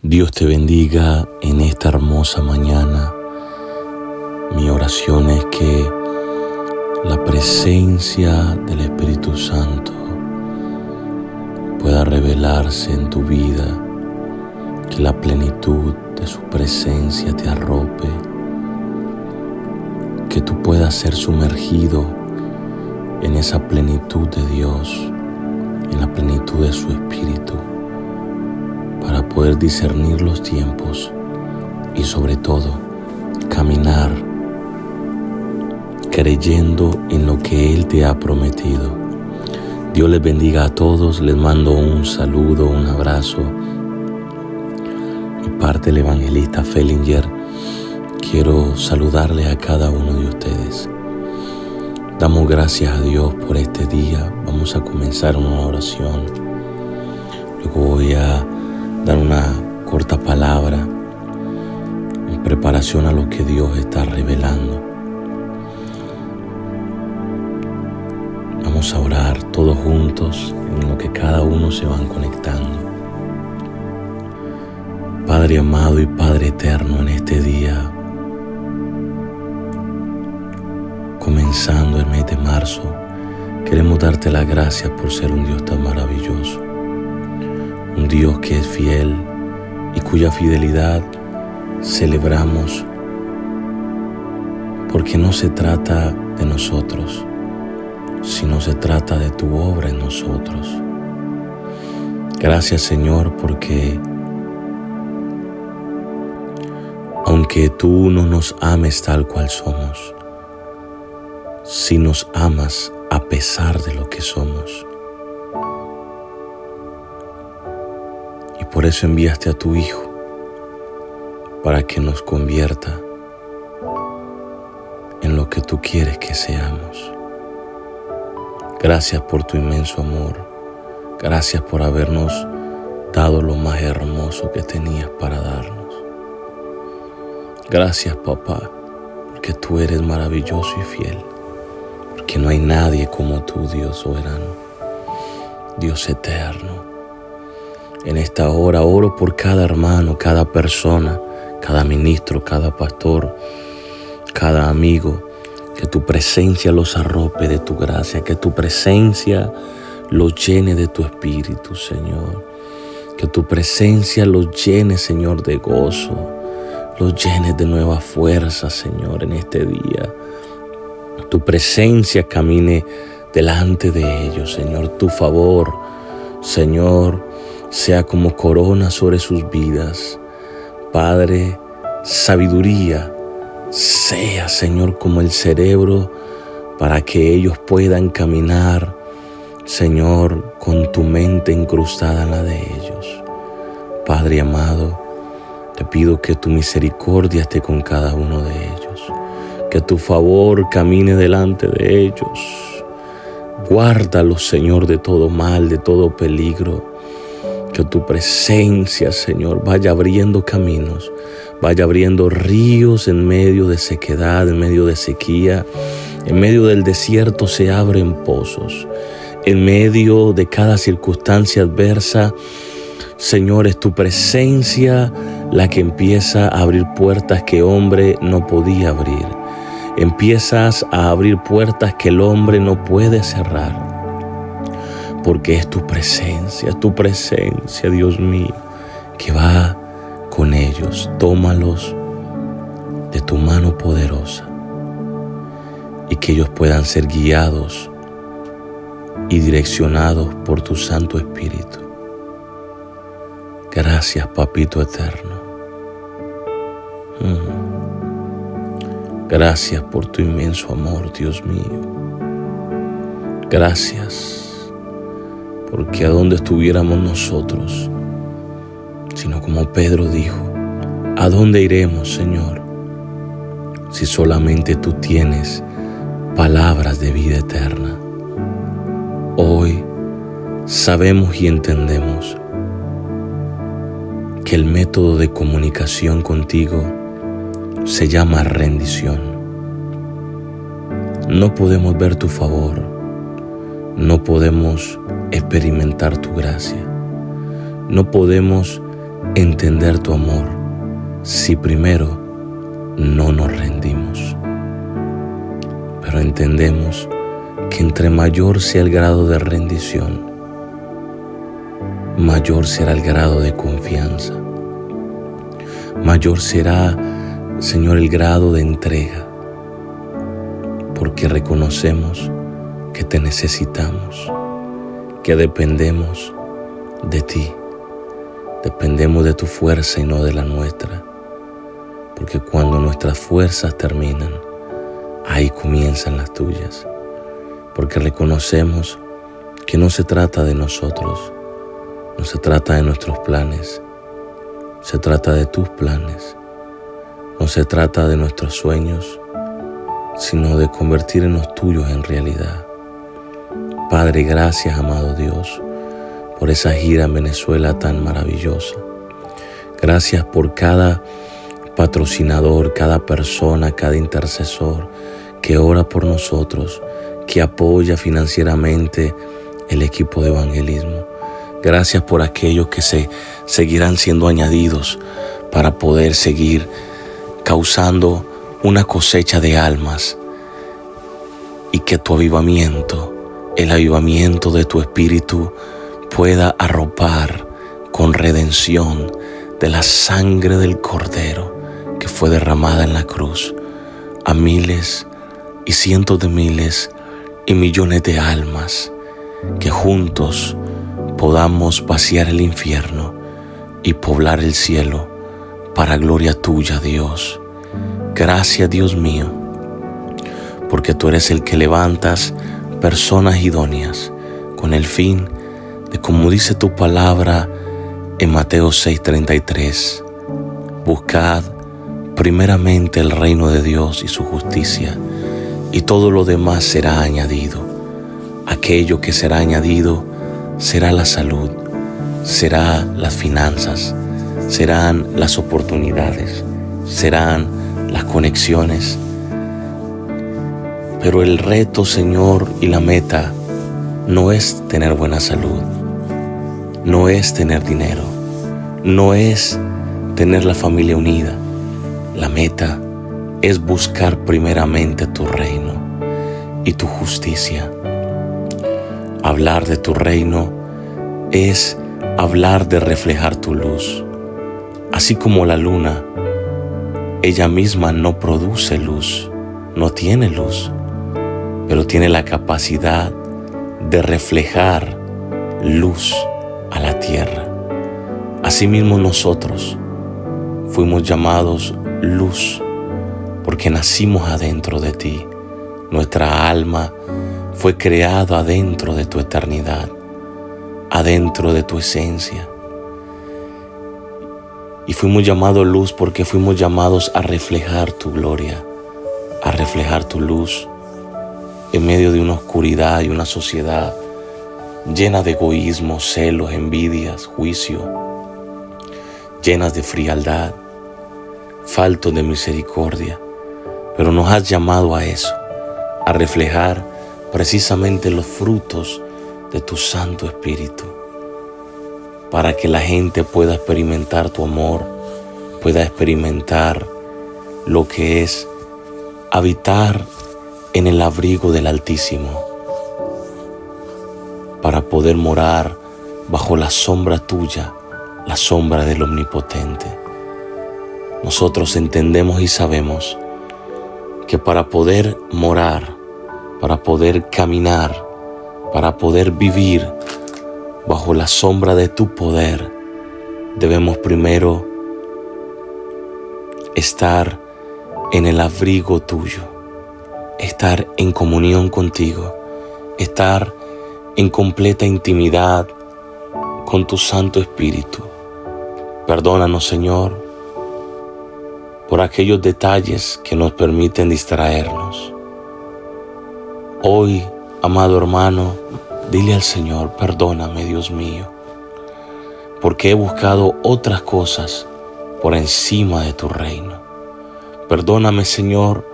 Dios te bendiga en esta hermosa mañana. Mi oración es que la presencia del Espíritu Santo pueda revelarse en tu vida, que la plenitud de su presencia te arrope, que tú puedas ser sumergido en esa plenitud de Dios, en la plenitud de su Espíritu, para poder discernir los tiempos y sobre todo caminar creyendo en lo que Él te ha prometido. Dios les bendiga a todos, les mando un saludo, un abrazo. De parte del evangelista Fellinger, quiero saludarles a cada uno de ustedes. Damos gracias a Dios por este día. Vamos a comenzar una oración. Luego voy a dar una corta palabra en preparación a lo que Dios está revelando. Vamos a orar todos juntos en lo que cada uno se van conectando. Padre amado y Padre eterno, en este día, comenzando el mes de marzo, queremos darte las gracias por ser un Dios tan maravilloso. Un Dios que es fiel y cuya fidelidad celebramos, porque no se trata de nosotros, sino se trata de tu obra en nosotros. Gracias, Señor, porque aunque tú no nos ames tal cual somos, sí nos amas a pesar de lo que somos. Y por eso enviaste a tu Hijo, para que nos convierta en lo que tú quieres que seamos. Gracias por tu inmenso amor. Gracias por habernos dado lo más hermoso que tenías para darnos. Gracias, papá, porque tú eres maravilloso y fiel. Porque no hay nadie como tú, Dios soberano, Dios eterno. En esta hora oro por cada hermano, cada persona, cada ministro, cada pastor, cada amigo. Que tu presencia los arrope de tu gracia, que tu presencia los llene de tu espíritu, Señor. Que tu presencia los llene, Señor, de gozo, los llene de nueva fuerza, Señor, en este día. Tu presencia camine delante de ellos, Señor. Tu favor, Señor, sea como corona sobre sus vidas. Padre, sabiduría sea, Señor, como el cerebro para que ellos puedan caminar, Señor, con tu mente incrustada en la de ellos. Padre amado, te pido que tu misericordia esté con cada uno de ellos, que tu favor camine delante de ellos. Guárdalos, Señor, de todo mal, de todo peligro. Que tu presencia, Señor, vaya abriendo caminos, vaya abriendo ríos en medio de sequedad, en medio de sequía. En medio del desierto se abren pozos. En medio de cada circunstancia adversa, Señor, es tu presencia la que empieza a abrir puertas que hombre no podía abrir. Empiezas a abrir puertas que el hombre no puede cerrar. Porque es tu presencia, Dios mío, que va con ellos. Tómalos de tu mano poderosa y que ellos puedan ser guiados y direccionados por tu Santo Espíritu. Gracias, Papito eterno. Gracias por tu inmenso amor, Dios mío. Gracias. Porque a dónde estuviéramos nosotros, sino como Pedro dijo, ¿a dónde iremos, Señor? Si solamente tú tienes palabras de vida eterna. Hoy sabemos y entendemos que el método de comunicación contigo se llama rendición. No podemos ver tu favor, no podemos experimentar tu gracia, no podemos entender tu amor si primero no nos rendimos. Pero entendemos que entre mayor sea el grado de rendición, mayor será el grado de confianza, mayor será, Señor, el grado de entrega, porque reconocemos que te necesitamos, que dependemos de ti, dependemos de tu fuerza y no de la nuestra, porque cuando nuestras fuerzas terminan, ahí comienzan las tuyas, porque reconocemos que no se trata de nosotros, no se trata de nuestros planes, se trata de tus planes, no se trata de nuestros sueños, sino de convertir en los tuyos en realidad. Padre, gracias, amado Dios, por esa gira en Venezuela tan maravillosa. Gracias por cada patrocinador, cada persona, cada intercesor que ora por nosotros, que apoya financieramente el equipo de evangelismo. Gracias por aquellos que seguirán siendo añadidos para poder seguir causando una cosecha de almas, y que tu avivamiento, el avivamiento de tu espíritu, pueda arropar con redención de la sangre del Cordero que fue derramada en la cruz a miles y cientos de miles y millones de almas, que juntos podamos vaciar el infierno y poblar el cielo para gloria tuya, Dios. Gracias, Dios mío, porque tú eres el que levantas personas idóneas con el fin de, como dice tu palabra en Mateo 6:33, buscad primeramente el reino de Dios y su justicia, y todo lo demás será añadido. Aquello que será añadido será la salud, será las finanzas, serán las oportunidades, serán las conexiones. Pero el reto, Señor, y la meta no es tener buena salud, no es tener dinero, no es tener la familia unida. La meta es buscar primeramente tu reino y tu justicia. Hablar de tu reino es hablar de reflejar tu luz. Así como la luna, ella misma no produce luz, no tiene luz, pero tiene la capacidad de reflejar luz a la tierra. Asimismo nosotros fuimos llamados luz porque nacimos adentro de ti. Nuestra alma fue creada adentro de tu eternidad, adentro de tu esencia. Y fuimos llamados luz porque fuimos llamados a reflejar tu gloria, a reflejar tu luz en medio de una oscuridad y una sociedad llena de egoísmo, celos, envidias, juicio, llenas de frialdad, faltos de misericordia. Pero nos has llamado a eso, a reflejar precisamente los frutos de tu Santo Espíritu, para que la gente pueda experimentar tu amor, pueda experimentar lo que es habitar en el abrigo del Altísimo, para poder morar bajo la sombra tuya, la sombra del Omnipotente. Nosotros entendemos y sabemos que para poder morar, para poder caminar, para poder vivir bajo la sombra de tu poder, debemos primero estar en el abrigo tuyo, estar en comunión contigo, estar en completa intimidad con tu Santo Espíritu. Perdónanos, Señor, por aquellos detalles que nos permiten distraernos. Hoy, amado hermano, dile al Señor: perdóname, Dios mío, porque he buscado otras cosas por encima de tu reino. Perdóname, Señor,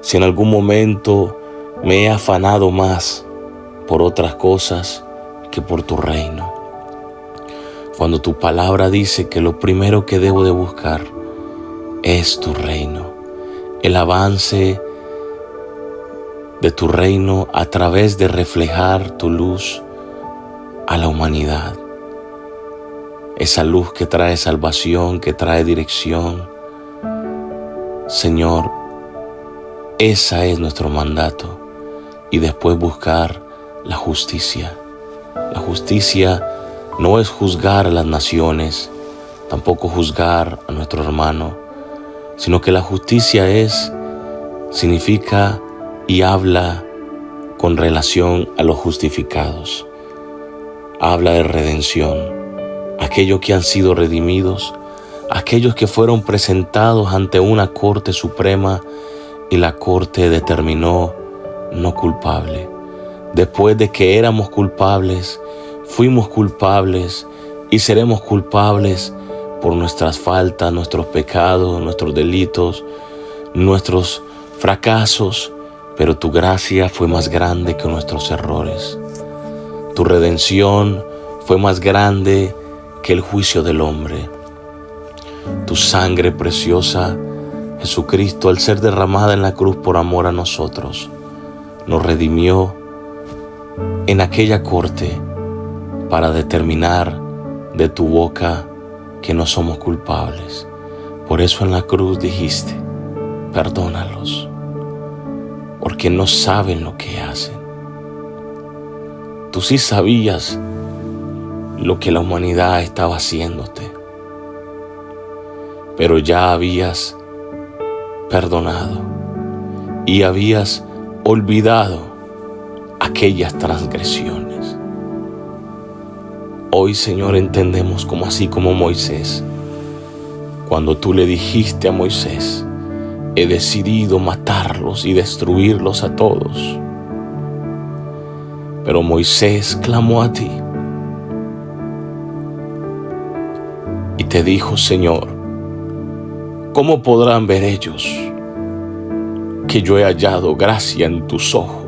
si en algún momento me he afanado más por otras cosas que por tu reino. Cuando tu palabra dice que lo primero que debo de buscar es tu reino, el avance de tu reino a través de reflejar tu luz a la humanidad. Esa luz que trae salvación, que trae dirección. Señor, ese es nuestro mandato. Y después buscar la justicia. La justicia no es juzgar a las naciones, tampoco juzgar a nuestro hermano, sino que la justicia significa y habla con relación a los justificados. Habla de redención, aquellos que han sido redimidos, aquellos que fueron presentados ante una corte suprema y la corte determinó no culpable. Después de que éramos culpables, fuimos culpables y seremos culpables por nuestras faltas, nuestros pecados, nuestros delitos, nuestros fracasos, pero tu gracia fue más grande que nuestros errores. Tu redención fue más grande que el juicio del hombre. Tu sangre preciosa, Jesucristo, al ser derramada en la cruz por amor a nosotros, nos redimió en aquella corte para determinar de tu boca que no somos culpables. Por eso en la cruz dijiste, perdónalos, porque no saben lo que hacen. Tú sí sabías lo que la humanidad estaba haciéndote, pero ya habías perdonado y habías olvidado aquellas transgresiones. Hoy, Señor, entendemos como así como Moisés, cuando tú le dijiste a Moisés, he decidido matarlos y destruirlos a todos. Pero Moisés clamó a ti y te dijo, Señor, ¿cómo podrán ver ellos que yo he hallado gracia en tus ojos?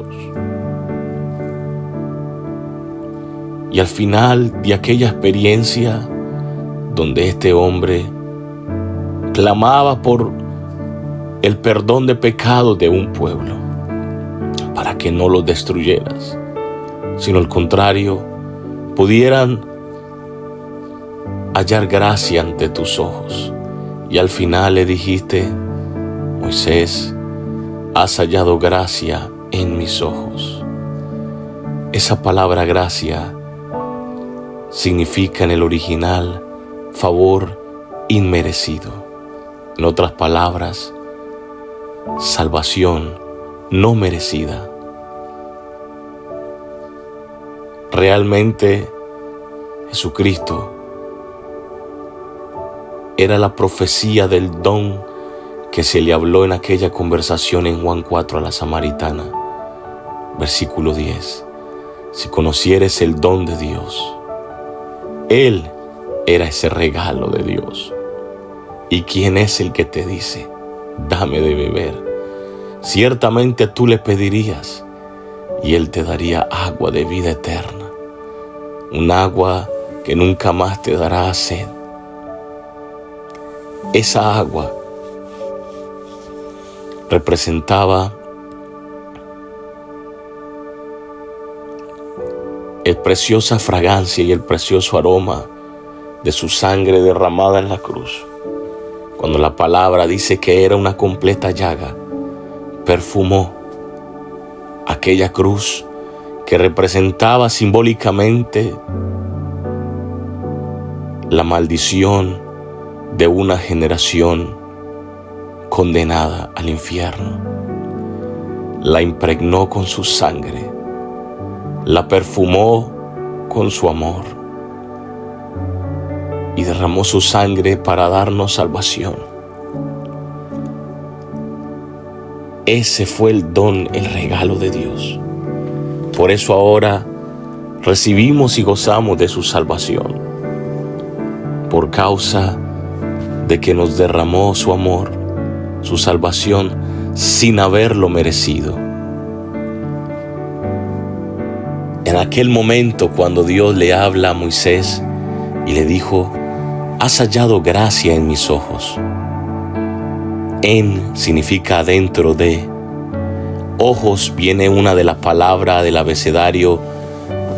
Y al final de aquella experiencia donde este hombre clamaba por el perdón de pecados de un pueblo para que no los destruyeras, sino al contrario, pudieran hallar gracia ante tus ojos. Y al final le dijiste, Moisés, has hallado gracia en mis ojos. Esa palabra gracia significa en el original favor inmerecido. En otras palabras, salvación no merecida. Realmente Jesucristo era la profecía del don que se le habló en aquella conversación en Juan 4 a la samaritana. Versículo 10. Si conocieres el don de Dios, Él era ese regalo de Dios. ¿Y quién es el que te dice, dame de beber? Ciertamente tú le pedirías y Él te daría agua de vida eterna, un agua que nunca más te dará sed. Esa agua representaba el preciosa fragancia y el precioso aroma de su sangre derramada en la cruz. Cuando la palabra dice que era una completa llaga, perfumó aquella cruz que representaba simbólicamente la maldición de una generación condenada al infierno. La impregnó con su sangre, la perfumó con su amor y derramó su sangre para darnos salvación. Ese fue el don, el regalo de Dios. Por eso ahora recibimos y gozamos de su salvación, por causa de que nos derramó su amor, su salvación, sin haberlo merecido. En aquel momento, cuando Dios le habla a Moisés y le dijo: has hallado gracia en mis ojos. En significa dentro de. Ojos viene una de las palabras del abecedario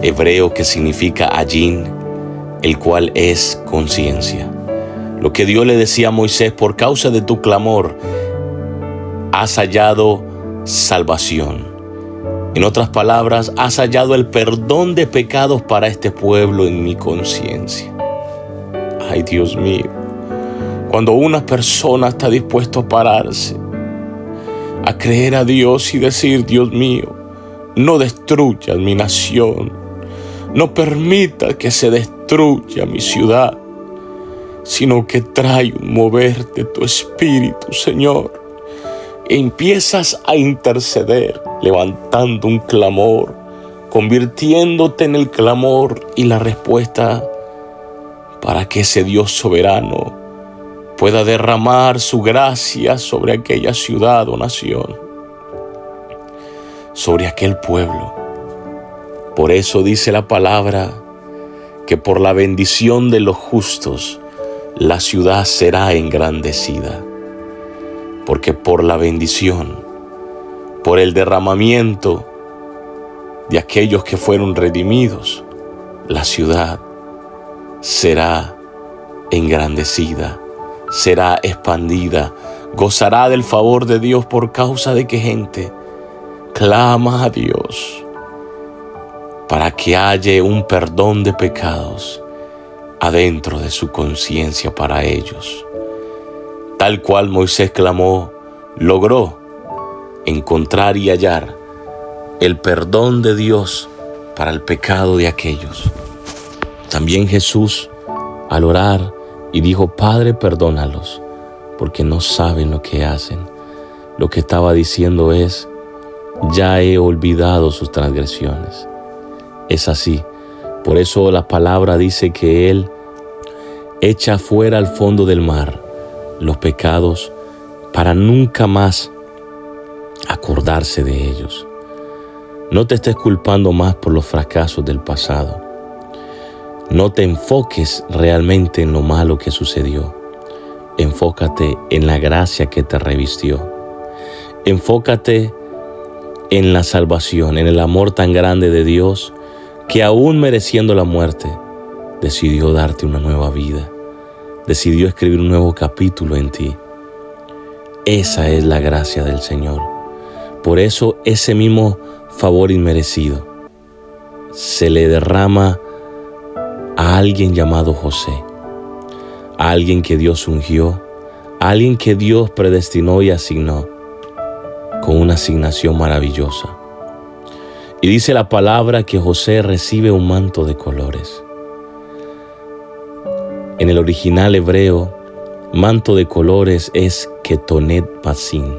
hebreo que significa ayin, el cual es conciencia. Lo que Dios le decía a Moisés: por causa de tu clamor has hallado salvación. En otras palabras, has hallado el perdón de pecados para este pueblo en mi conciencia. Ay, Dios mío, cuando una persona está dispuesta a pararse, a creer a Dios y decir: Dios mío, no destruyas mi nación, no permita que se destruya mi ciudad, sino que trae un mover de tu espíritu, Señor, e empiezas a interceder, levantando un clamor, convirtiéndote en el clamor y la respuesta para que ese Dios soberano pueda derramar su gracia sobre aquella ciudad o nación, sobre aquel pueblo. Por eso dice la palabra que por la bendición de los justos la ciudad será engrandecida, porque por la bendición, por el derramamiento de aquellos que fueron redimidos, la ciudad será engrandecida, será expandida, gozará del favor de Dios por causa de que gente clama a Dios para que haya un perdón de pecados adentro de su conciencia para ellos. Tal cual Moisés clamó, logró encontrar y hallar el perdón de Dios para el pecado de aquellos. También Jesús, al orar, y dijo: Padre, perdónalos, porque no saben lo que hacen. Lo que estaba diciendo es: ya he olvidado sus transgresiones. Es así. Por eso la palabra dice que Él echa fuera al fondo del mar los pecados para nunca más acordarse de ellos. No te estés culpando más por los fracasos del pasado. No te enfoques realmente en lo malo que sucedió. Enfócate en la gracia que te revistió. Enfócate en la salvación, en el amor tan grande de Dios que, aún mereciendo la muerte, decidió darte una nueva vida. Decidió escribir un nuevo capítulo en ti. Esa es la gracia del Señor. Por eso ese mismo favor inmerecido se le derrama a alguien llamado José, a alguien que Dios ungió, a alguien que Dios predestinó y asignó con una asignación maravillosa. Y dice la palabra que José recibe un manto de colores. En el original hebreo, manto de colores es ketonet pasin,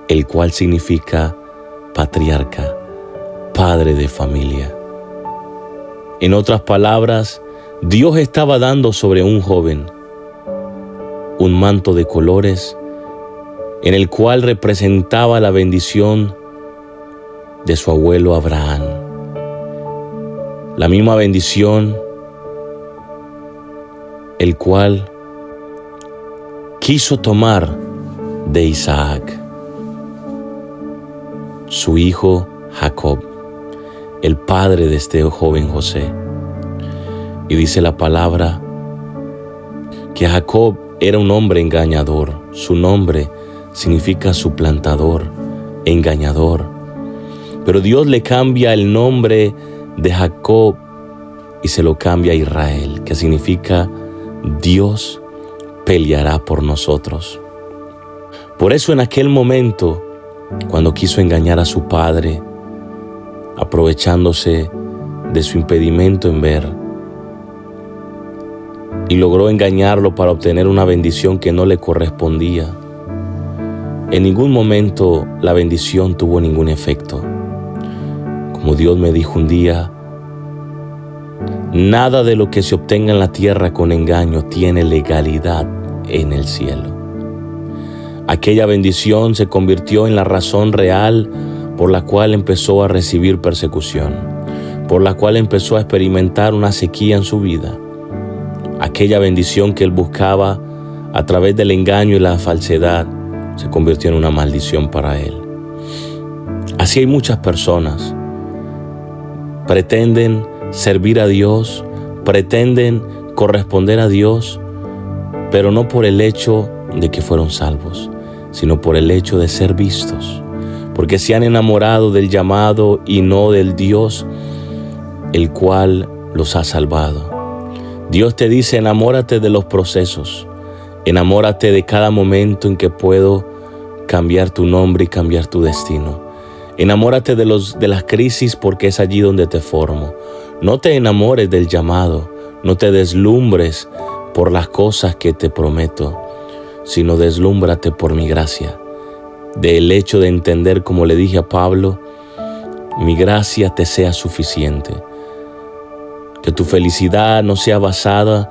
el cual significa patriarca, padre de familia. En otras palabras, Dios estaba dando sobre un joven un manto de colores en el cual representaba la bendición de su abuelo Abraham. La misma bendición el cual quiso tomar de Isaac, su hijo Jacob, el padre de este joven José. Y dice la palabra que Jacob era un hombre engañador. Su nombre significa suplantador, engañador. Pero Dios le cambia el nombre de Jacob y se lo cambia a Israel, que significa Dios peleará por nosotros. Por eso en aquel momento, cuando quiso engañar a su padre, aprovechándose de su impedimento en ver, y logró engañarlo para obtener una bendición que no le correspondía, en ningún momento la bendición tuvo ningún efecto. Como Dios me dijo un día, nada de lo que se obtenga en la tierra con engaño tiene legalidad en el cielo. Aquella bendición se convirtió en la razón real por la cual empezó a recibir persecución, por la cual empezó a experimentar una sequía en su vida. aquella bendición que él buscaba a través del engaño y la falsedad se convirtió en una maldición para él. Así hay muchas personas. Pretenden servir a Dios, pretenden corresponder a Dios, pero no por el hecho de que fueron salvos, sino por el hecho de ser vistos, porque se han enamorado del llamado y no del Dios, el cual los ha salvado. Dios te dice: enamórate de los procesos, enamórate de cada momento en que puedo cambiar tu nombre y cambiar tu destino. Enamórate de las crisis, porque es allí donde te formo. No te enamores del llamado, no te deslumbres por las cosas que te prometo, sino deslúmbrate por mi gracia. Del hecho de entender, como le dije a Pablo, mi gracia te sea suficiente. Que tu felicidad no sea basada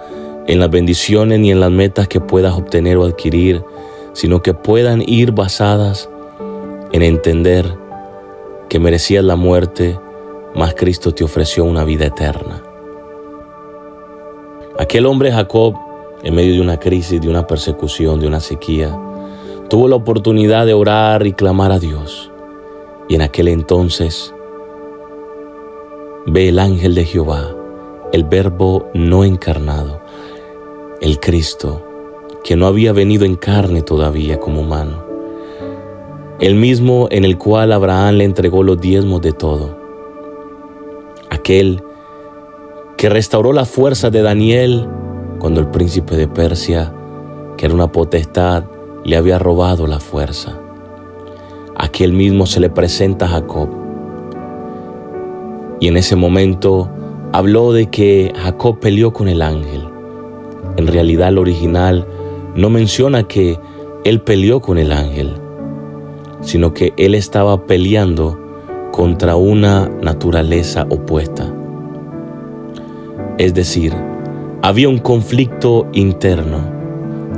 en las bendiciones ni en las metas que puedas obtener o adquirir, sino que puedan ir basadas en entender que merecías la muerte, mas Cristo te ofreció una vida eterna. Aquel hombre Jacob, en medio de una crisis, de una persecución, de una sequía, tuvo la oportunidad de orar y clamar a Dios. Y en aquel entonces ve el ángel de Jehová, el Verbo no encarnado, el Cristo, que no había venido en carne todavía como humano, el mismo en el cual Abraham le entregó los diezmos de todo, aquel que restauró la fuerza de Daniel cuando el príncipe de Persia, que era una potestad, le había robado la fuerza. Aquel mismo se le presenta a Jacob. Y en ese momento habló de que Jacob peleó con el ángel. En realidad el original no menciona que él peleó con el ángel, sino que él estaba peleando contra una naturaleza opuesta. Es decir, había un conflicto interno,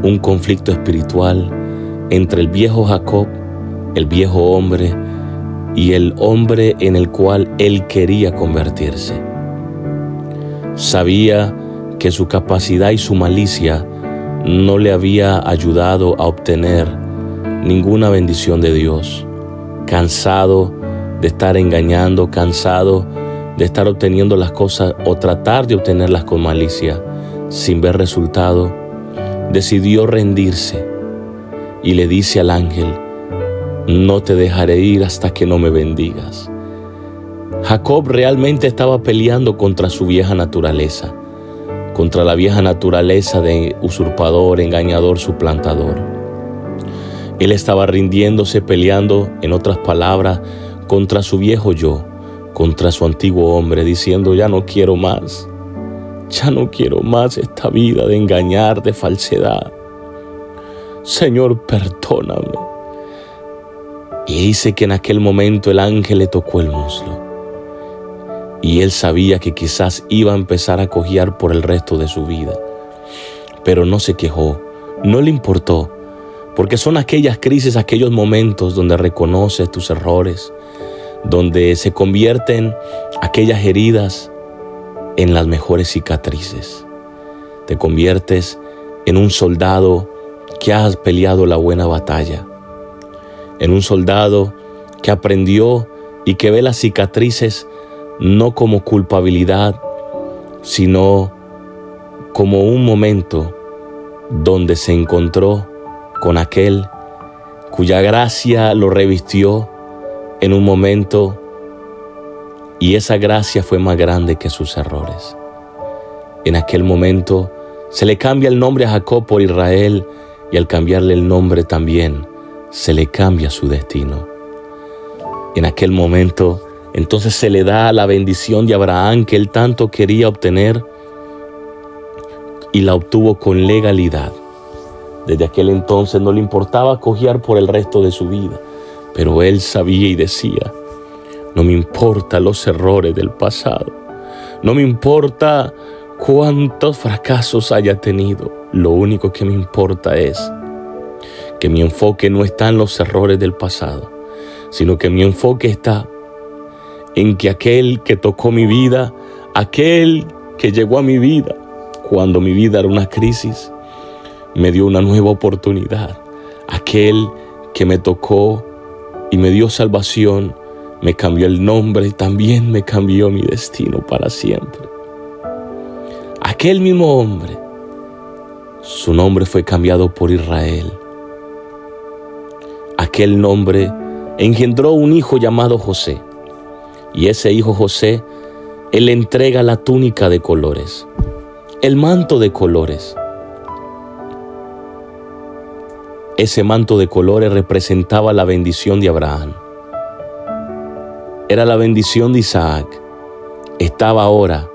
un conflicto espiritual entre el viejo Jacob, el viejo hombre, y el hombre en el cual él quería convertirse. Sabía que su capacidad y su malicia no le había ayudado a obtener ninguna bendición de Dios. Cansado de estar engañando, cansado de estar obteniendo las cosas o tratar de obtenerlas con malicia sin ver resultado, decidió rendirse y le dice al ángel: no te dejaré ir hasta que no me bendigas. Jacob realmente estaba peleando contra su vieja naturaleza, contra la vieja naturaleza de usurpador, engañador, suplantador. Él estaba rindiéndose, peleando, en otras palabras, contra su viejo yo, contra su antiguo hombre, diciendo: ya no quiero más esta vida de engañar, de falsedad. Señor, perdóname. Y dice que en aquel momento el ángel le tocó el muslo. Y él sabía que quizás iba a empezar a cojear por el resto de su vida. Pero no se quejó, no le importó, porque son aquellas crisis, aquellos momentos donde reconoces tus errores, donde se convierten aquellas heridas en las mejores cicatrices. Te conviertes en un soldado que has peleado la buena batalla, en un soldado que aprendió y que ve las cicatrices no como culpabilidad, sino como un momento donde se encontró con aquel cuya gracia lo revistió en un momento, y esa gracia fue más grande que sus errores. En aquel momento se le cambia el nombre a Jacob por Israel, y al cambiarle el nombre también se le cambia su destino. En aquel momento entonces se le da la bendición de Abraham que él tanto quería obtener, y la obtuvo con legalidad. Desde aquel entonces no le importaba cojear por el resto de su vida, pero él sabía y decía: no me importan los errores del pasado, no me importa cuántos fracasos haya tenido, lo único que me importa es que mi enfoque no está en los errores del pasado, sino que mi enfoque está en que aquel que tocó mi vida, aquel que llegó a mi vida cuando mi vida era una crisis, me dio una nueva oportunidad. Aquel que me tocó y me dio salvación, me cambió el nombre y también me cambió mi destino para siempre. Aquel mismo hombre, su nombre fue cambiado por Israel. Aquel nombre engendró un hijo llamado José. Y ese hijo José, él le entrega la túnica de colores, el manto de colores. Ese manto de colores representaba la bendición de Abraham. Era la bendición de Isaac. Estaba ahora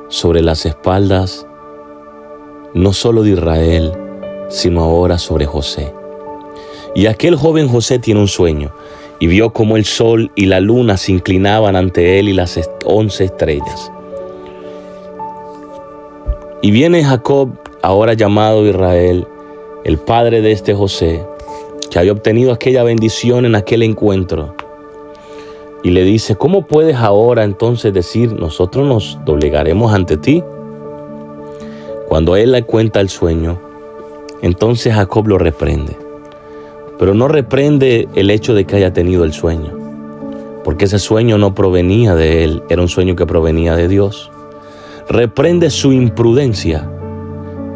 sobre las espaldas no solo de Israel, sino ahora sobre José. Y aquel joven José tiene un sueño y vio cómo el sol y la luna se inclinaban ante él y las 11 estrellas. Y viene Jacob, ahora llamado Israel, el padre de este José, que había obtenido aquella bendición en aquel encuentro, y le dice: ¿cómo puedes ahora entonces decir, nosotros nos doblegaremos ante ti? Cuando él le cuenta el sueño, entonces Jacob lo reprende. Pero no reprende el hecho de que haya tenido el sueño, porque ese sueño no provenía de él, era un sueño que provenía de Dios. Reprende su imprudencia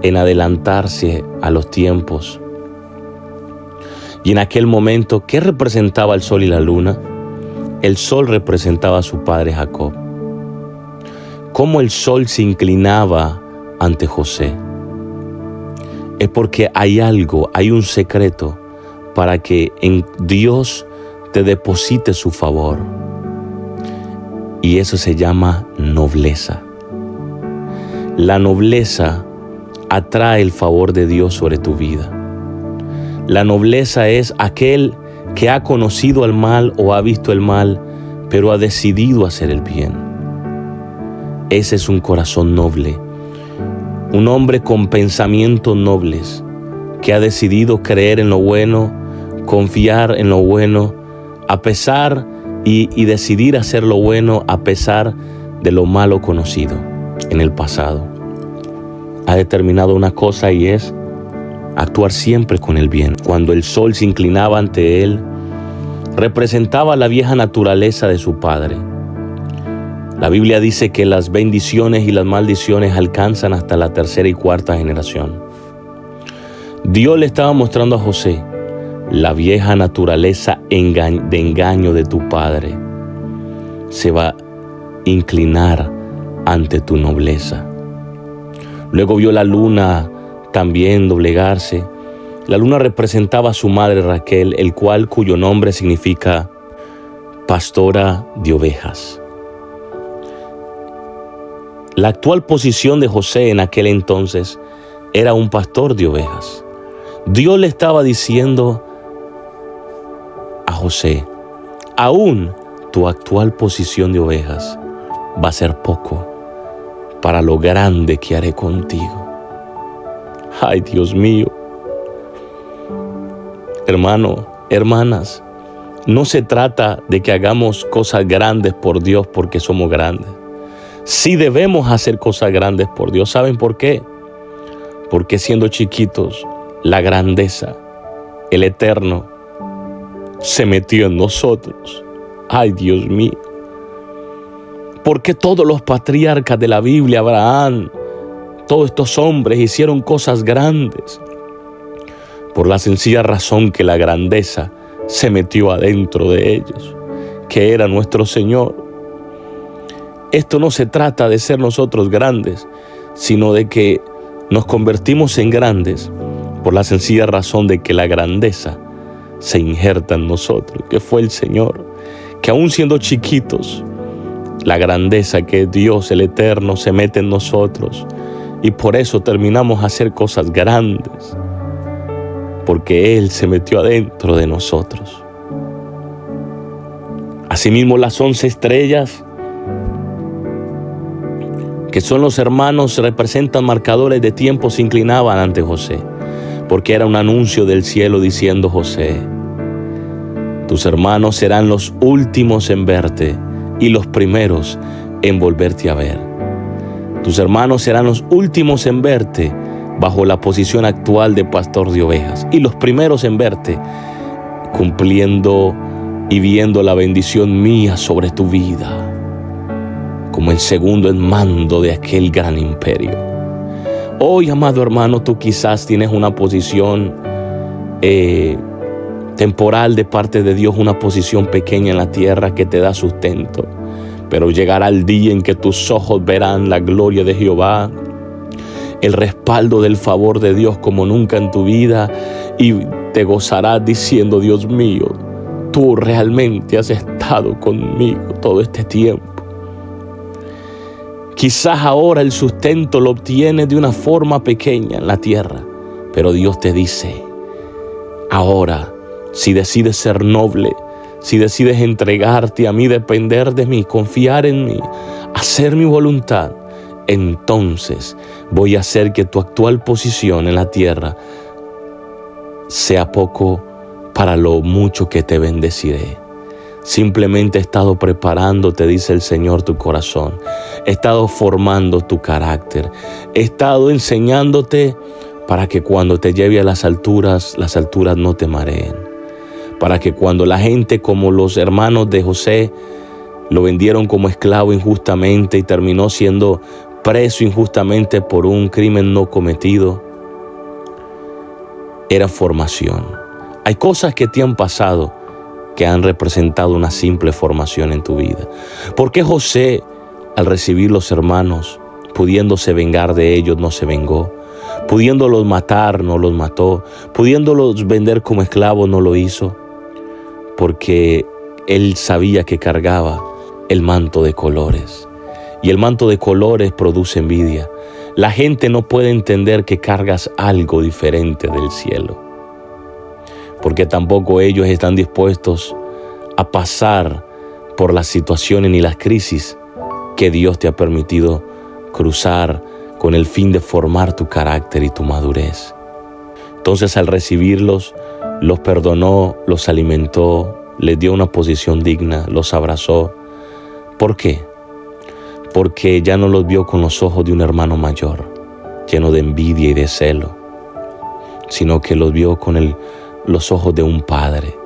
en adelantarse a los tiempos. Y en aquel momento, ¿qué representaba el sol y la luna? El sol representaba a su padre Jacob. Cómo el sol se inclinaba ante José. Es porque hay algo, hay un secreto para que en Dios te deposite su favor. Y eso se llama nobleza. La nobleza atrae el favor de Dios sobre tu vida. La nobleza es aquel que ha conocido el mal o ha visto el mal, pero ha decidido hacer el bien. Ese es un corazón noble, un hombre con pensamientos nobles, que ha decidido creer en lo bueno, confiar en lo bueno, a pesar y decidir hacer lo bueno a pesar de lo malo conocido en el pasado. Ha determinado una cosa y es actuar siempre con el bien. Cuando el sol se inclinaba ante él, representaba la vieja naturaleza de su padre. La Biblia dice que las bendiciones y las maldiciones alcanzan hasta la tercera y cuarta generación. Dios le estaba mostrando a José la vieja naturaleza de engaño de tu padre se va a inclinar ante tu nobleza. Luego vio la luna también doblegarse. La luna representaba a su madre Raquel, cuyo nombre significa pastora de ovejas. La actual posición de José en aquel entonces era un pastor de ovejas. Dios le estaba diciendo a José: aún tu actual posición de ovejas va a ser poco para lo grande que haré contigo. Ay, Dios mío. Hermano, hermanas, no se trata de que hagamos cosas grandes por Dios porque somos grandes. Sí debemos hacer cosas grandes por Dios. ¿Saben por qué? Porque siendo chiquitos, la grandeza, el eterno, se metió en nosotros. Ay, Dios mío. Porque todos los patriarcas de la Biblia, Abraham, todos estos hombres hicieron cosas grandes. Por la sencilla razón que la grandeza se metió adentro de ellos, que era nuestro Señor. Esto no se trata de ser nosotros grandes, sino de que nos convertimos en grandes por la sencilla razón de que la grandeza se injerta en nosotros, que fue el Señor, que aún siendo chiquitos, la grandeza que es Dios, el Eterno, se mete en nosotros y por eso terminamos a hacer cosas grandes, porque Él se metió adentro de nosotros. Asimismo, las 11 estrellas, que son los hermanos, representan marcadores de tiempo, se inclinaban ante José, porque era un anuncio del cielo diciendo: José, tus hermanos serán los últimos en verte y los primeros en volverte a ver. Tus hermanos serán los últimos en verte bajo la posición actual de pastor de ovejas y los primeros en verte cumpliendo y viendo la bendición mía sobre tu vida como el segundo en mando de aquel gran imperio. Hoy, amado hermano, tú quizás tienes una posición temporal de parte de Dios, una posición pequeña en la tierra que te da sustento. Pero llegará el día en que tus ojos verán la gloria de Jehová, el respaldo del favor de Dios como nunca en tu vida, y te gozarás diciendo: Dios mío, tú realmente has estado conmigo todo este tiempo. Quizás ahora el sustento lo obtienes de una forma pequeña en la tierra, pero Dios te dice: ahora, si decides ser noble, si decides entregarte a mí, depender de mí, confiar en mí, hacer mi voluntad, entonces voy a hacer que tu actual posición en la tierra sea poco para lo mucho que te bendeciré. Simplemente he estado preparando, te dice el Señor, tu corazón. He estado formando tu carácter. He estado enseñándote para que cuando te lleve a las alturas no te mareen. Para que cuando la gente, como los hermanos de José, lo vendieron como esclavo injustamente y terminó siendo preso injustamente por un crimen no cometido, era formación. Hay cosas que te han pasado que han representado una simple formación en tu vida. ¿Por qué José, al recibir los hermanos, pudiéndose vengar de ellos, no se vengó? Pudiéndolos matar, no los mató. Pudiéndolos vender como esclavos, no lo hizo. Porque él sabía que cargaba el manto de colores. Y el manto de colores produce envidia. La gente no puede entender que cargas algo diferente del cielo, porque tampoco ellos están dispuestos a pasar por las situaciones ni las crisis que Dios te ha permitido cruzar con el fin de formar tu carácter y tu madurez. Entonces, al recibirlos, los perdonó, los alimentó, les dio una posición digna, los abrazó. ¿Por qué? Porque ya no los vio con los ojos de un hermano mayor, lleno de envidia y de celo, sino que los vio con los ojos de un padre,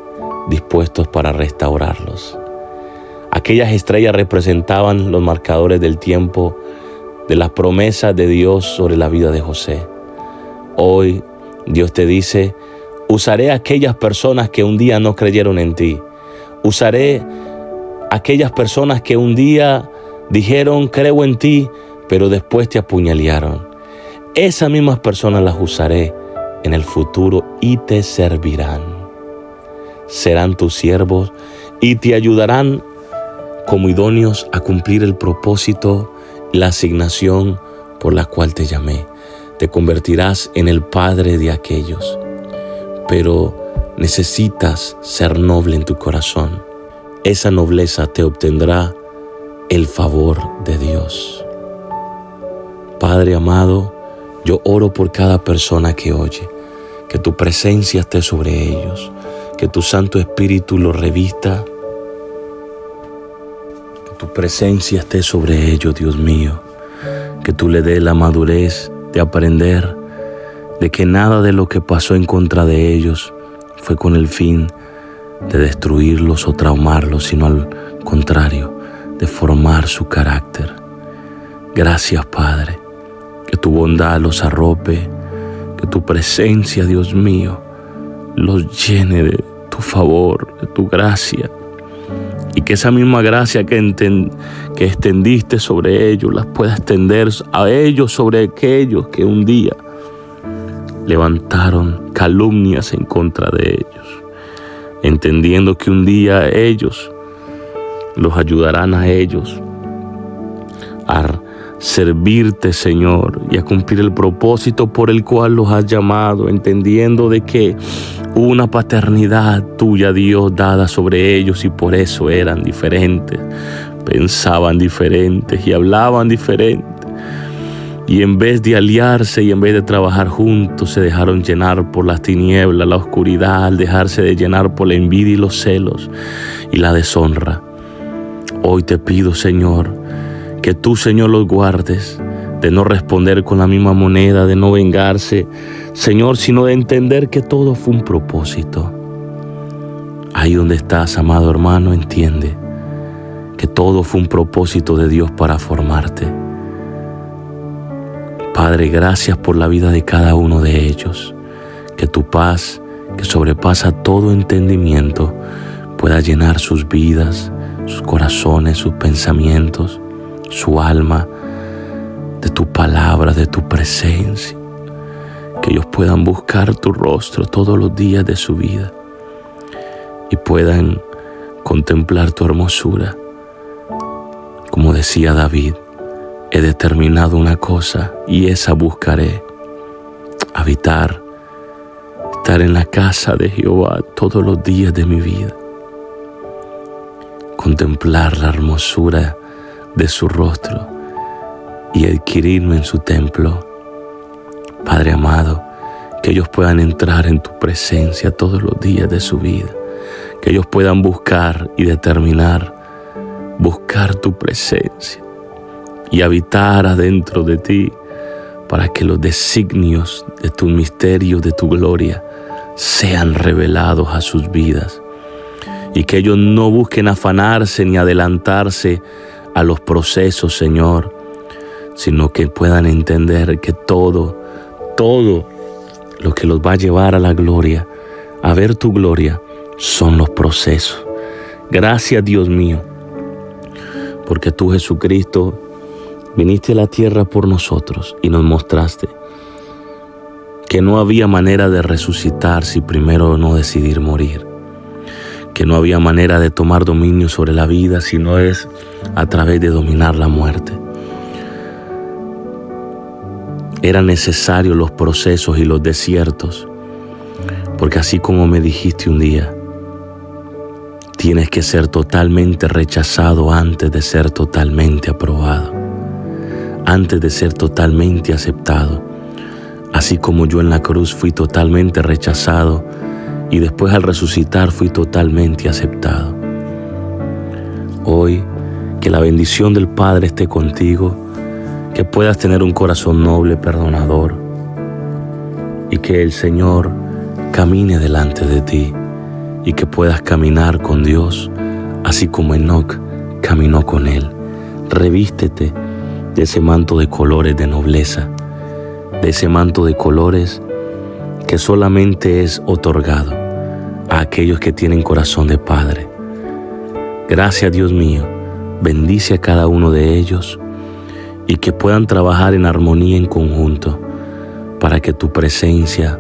dispuestos para restaurarlos. Aquellas estrellas representaban los marcadores del tiempo, de las promesas de Dios sobre la vida de José. Hoy Dios te dice: usaré a aquellas personas que un día no creyeron en ti. Usaré a aquellas personas que un día dijeron: creo en ti, pero después te apuñalearon. Esas mismas personas las usaré en el futuro y te servirán. Serán tus siervos y te ayudarán como idóneos a cumplir el propósito, la asignación por la cual te llamé. Te convertirás en el padre de aquellos, pero necesitas ser noble en tu corazón. Esa nobleza te obtendrá el favor de Dios. Padre amado, yo oro por cada persona que oye, que tu presencia esté sobre ellos, que tu Santo Espíritu los revista, que tu presencia esté sobre ellos, Dios mío, que tú le des la madurez de aprender de que nada de lo que pasó en contra de ellos fue con el fin de destruirlos o traumarlos, sino al contrario, de formar su carácter. Gracias, Padre, que tu bondad los arrope, que tu presencia, Dios mío, los llene de tu favor, de tu gracia, y que esa misma gracia que extendiste sobre ellos las pueda extender a ellos sobre aquellos que un día levantaron calumnias en contra de ellos, entendiendo que un día ellos los ayudarán a ellos a servirte, Señor, y a cumplir el propósito por el cual los has llamado, entendiendo de que hubo una paternidad tuya, Dios, dada sobre ellos, y por eso eran diferentes, pensaban diferentes y hablaban diferentes. Y en vez de aliarse y en vez de trabajar juntos, se dejaron llenar por las tinieblas, la oscuridad, al dejarse de llenar por la envidia y los celos y la deshonra. Hoy te pido, Señor, que tú, Señor, los guardes de no responder con la misma moneda, de no vengarse, Señor, sino de entender que todo fue un propósito. Ahí donde estás, amado hermano, entiende que todo fue un propósito de Dios para formarte. Padre, gracias por la vida de cada uno de ellos. Que tu paz, que sobrepasa todo entendimiento, pueda llenar sus vidas, sus corazones, sus pensamientos, su alma, de tu palabra, de tu presencia. Que ellos puedan buscar tu rostro todos los días de su vida y puedan contemplar tu hermosura. Como decía David, he determinado una cosa y esa buscaré: habitar, estar en la casa de Jehová todos los días de mi vida. Contemplar la hermosura de su rostro y adquirirme en su templo. Padre amado, que ellos puedan entrar en tu presencia todos los días de su vida. Que ellos puedan buscar y determinar, buscar tu presencia y habitar adentro de ti, para que los designios de tu misterio, de tu gloria, sean revelados a sus vidas. Y que ellos no busquen afanarse ni adelantarse a los procesos, Señor, sino que puedan entender que todo lo que los va a llevar a la gloria, a ver tu gloria, son los procesos. Gracias, Dios mío, porque tú, Jesucristo, viniste a la tierra por nosotros y nos mostraste que no había manera de resucitar si primero no decidir morir. Que no había manera de tomar dominio sobre la vida si no es a través de dominar la muerte. Eran necesarios los procesos y los desiertos, porque así como me dijiste un día, tienes que ser totalmente rechazado antes de ser totalmente aprobado, antes de ser totalmente aceptado. Así como yo en la cruz fui totalmente rechazado y después al resucitar fui totalmente aceptado. Hoy, que la bendición del Padre esté contigo, que puedas tener un corazón noble, perdonador, y que el Señor camine delante de ti y que puedas caminar con Dios, así como Enoc caminó con Él. Revístete de ese manto de colores de nobleza, de ese manto de colores que solamente es otorgado a aquellos que tienen corazón de Padre. Gracias, Dios mío, bendice a cada uno de ellos y que puedan trabajar en armonía en conjunto para que tu presencia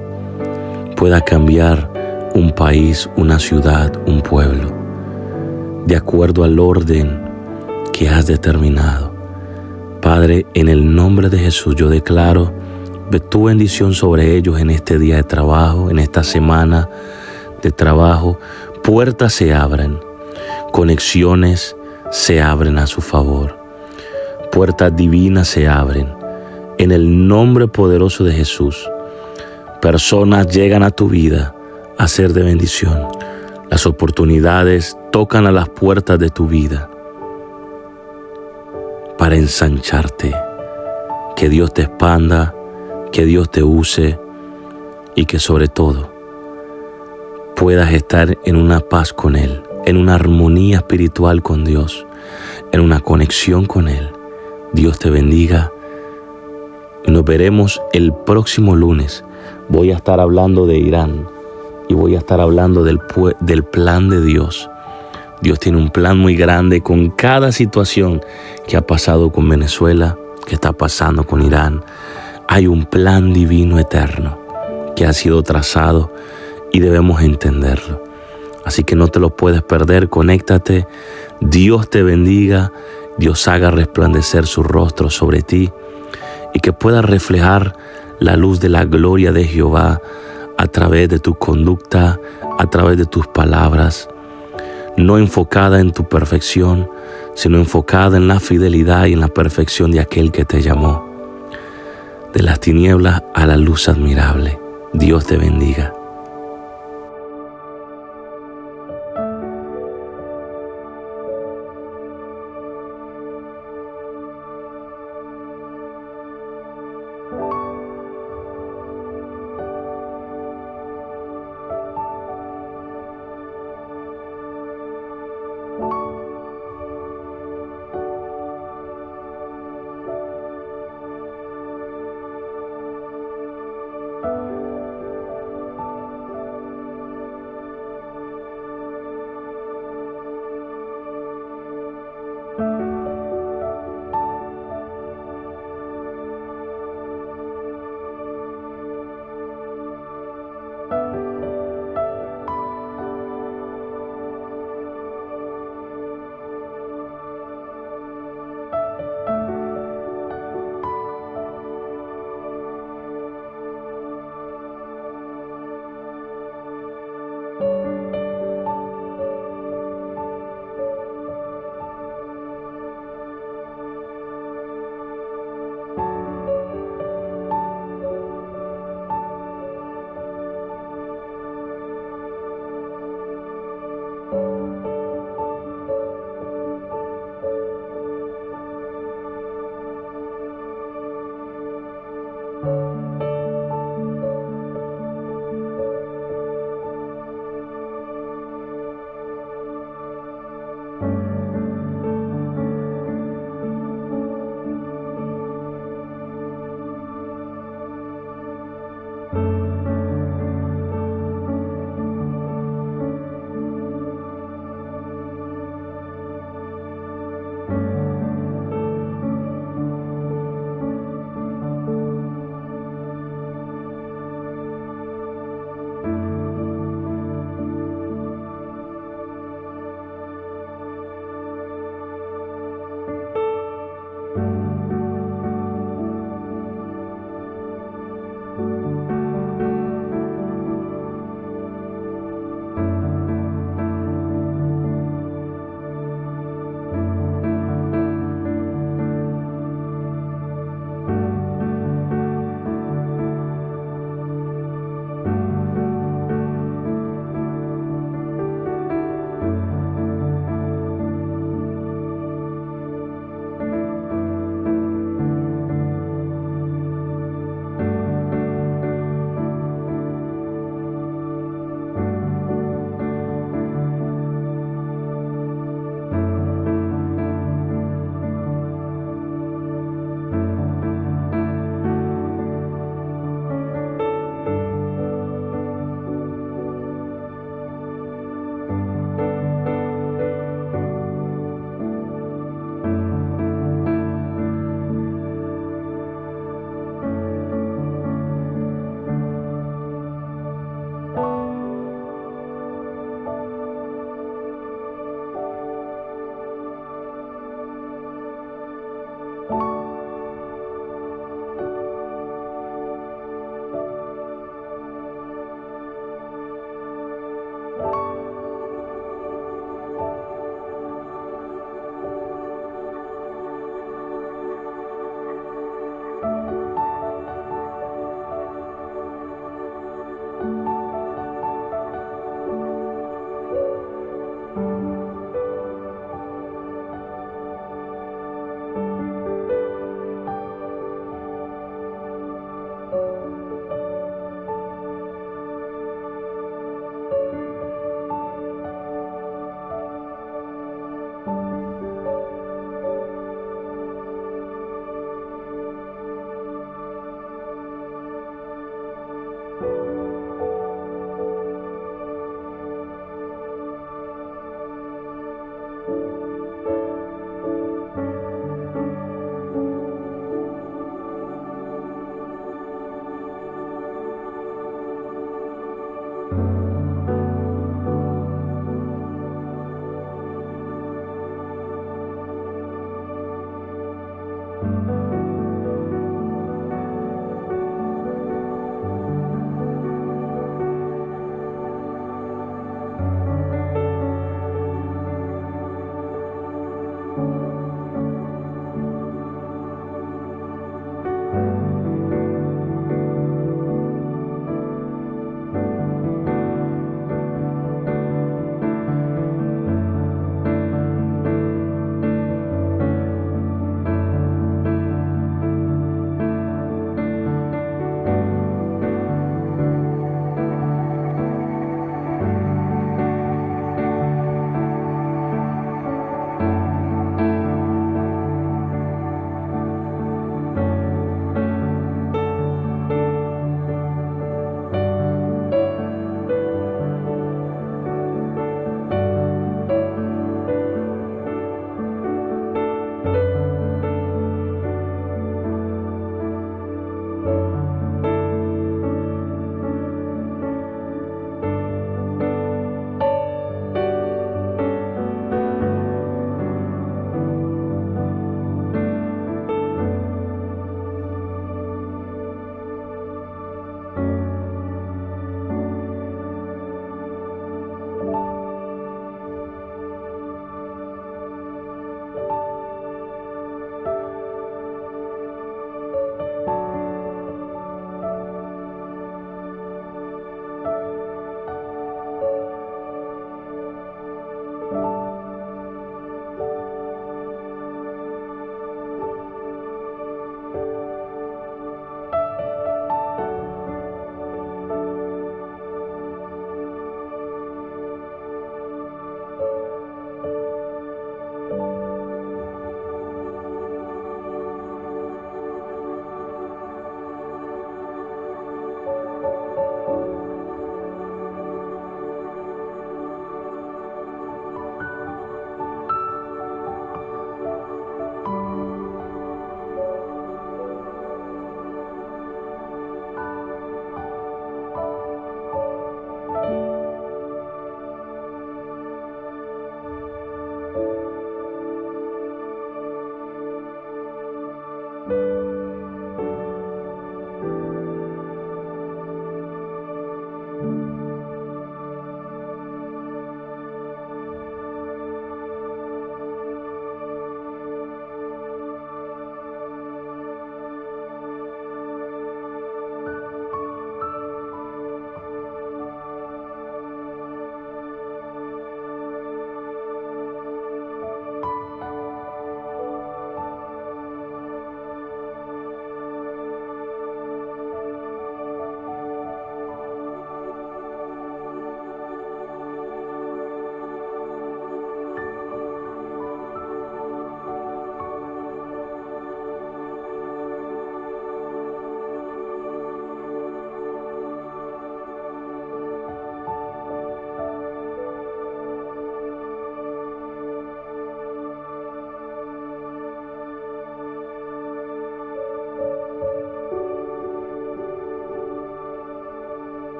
pueda cambiar un país, una ciudad, un pueblo, de acuerdo al orden que has determinado. Padre, en el nombre de Jesús yo declaro tu bendición sobre ellos en este día de trabajo, en esta semana de trabajo. Puertas se abren, conexiones se abren a su favor. Puertas divinas se abren. En el nombre poderoso de Jesús, personas llegan a tu vida a ser de bendición. Las oportunidades tocan a las puertas de tu vida para ensancharte. Que Dios te expanda, que Dios te use y que sobre todo puedas estar en una paz con Él, en una armonía espiritual con Dios, en una conexión con Él. Dios te bendiga y nos veremos el próximo lunes. Voy a estar hablando de Irán y voy a estar hablando del plan de Dios. Dios tiene un plan muy grande con cada situación que ha pasado con Venezuela, que está pasando con Irán. Hay un plan divino eterno que ha sido trazado y debemos entenderlo. Así que no te lo puedes perder, conéctate. Dios te bendiga, Dios haga resplandecer su rostro sobre ti y que puedas reflejar la luz de la gloria de Jehová a través de tu conducta, a través de tus palabras, no enfocada en tu perfección, sino enfocada en la fidelidad y en la perfección de aquel que te llamó. De las tinieblas a la luz admirable. Dios te bendiga.